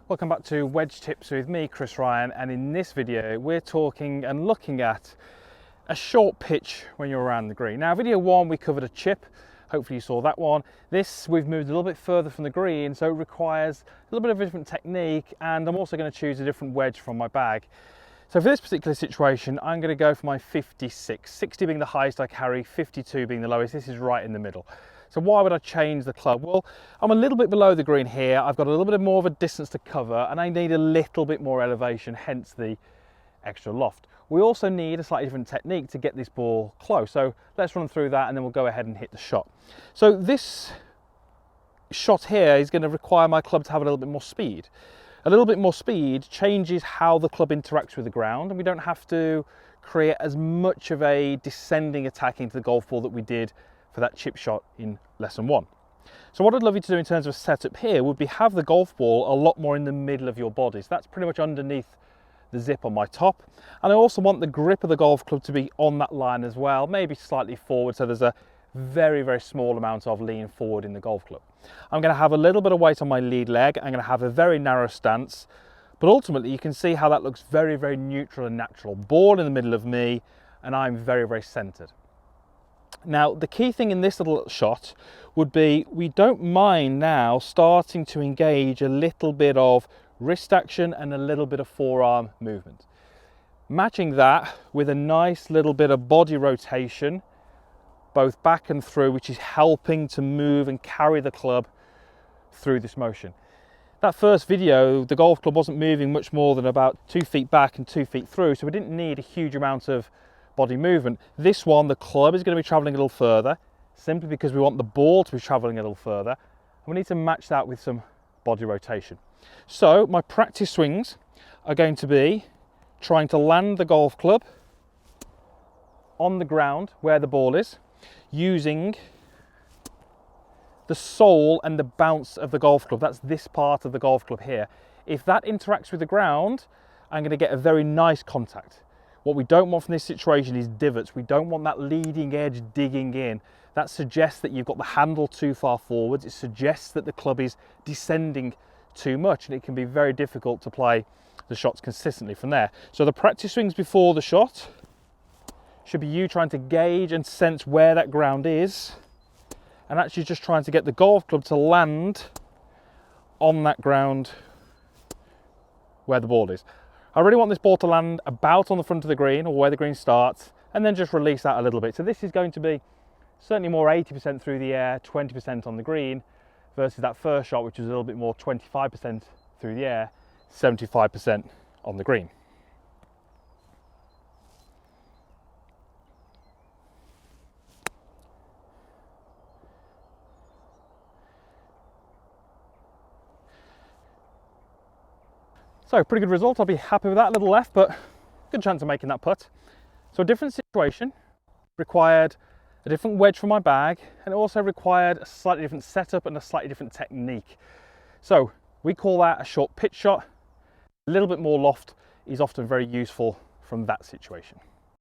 Welcome back to Wedge Tips with me, Chris Ryan, and in this video we're talking and looking at a short pitch when you're around the green. Now, video one we covered a chip, hopefully you saw that one. This we've moved a little bit further from the green, so it requires a little bit of a different technique, and I'm also going to choose a different wedge from my bag. So for this particular situation, I'm going to go for my 56, 60 being the highest I carry, 52 being the lowest. This is right in the middle. So why would I change the club? Well, I'm a little bit below the green here. I've got a little bit more of a distance to cover and I need a little bit more elevation, hence the extra loft. We also need a slightly different technique to get this ball close. So let's run through that and then we'll go ahead and hit the shot. So this shot here is going to require my club to have a little bit more speed. A little bit more speed changes how the club interacts with the ground, and we don't have to create as much of a descending attack into the golf ball that we did for that chip shot in lesson one. So what I'd love you to do in terms of a setup here would be have the golf ball a lot more in the middle of your body. So that's pretty much underneath the zip on my top. And I also want the grip of the golf club to be on that line as well, maybe slightly forward, so there's a very, very small amount of lean forward in the golf club. I'm going to have a little bit of weight on my lead leg. I'm going to have a very narrow stance, but ultimately you can see how that looks very, very neutral and natural. Ball in the middle of me, and I'm very, very centered. Now, the key thing in this little shot would be we don't mind now starting to engage a little bit of wrist action and a little bit of forearm movement. Matching that with a nice little bit of body rotation, both back and through, which is helping to move and carry the club through this motion. That first video, the golf club wasn't moving much more than about 2 feet back and 2 feet through, so we didn't need a huge amount of body movement. This one, the club is going to be traveling a little further, simply because we want the ball to be traveling a little further, and we need to match that with some body rotation. So my practice swings are going to be trying to land the golf club on the ground where the ball is, using the sole and the bounce of the golf club. That's this part of the golf club here. If that interacts with the ground, I'm going to get a very nice contact. What we don't want from this situation is divots. We don't want that leading edge digging in. That suggests that you've got the handle too far forwards. It suggests that the club is descending too much, and it can be very difficult to play the shots consistently from there. So the practice swings before the shot should be you trying to gauge and sense where that ground is, and actually just trying to get the golf club to land on that ground where the ball is. I really want this ball to land about on the front of the green, or where the green starts, and then just release that a little bit. So this is going to be certainly more 80% through the air, 20% on the green, versus that first shot, which was a little bit more 25% through the air, 75% on the green. So pretty good result. I'll be happy with that. A little left, but good chance of making that putt. So a different situation required a different wedge from my bag, and it also required a slightly different setup and a slightly different technique. So we call that a short pitch shot. A little bit more loft is often very useful from that situation.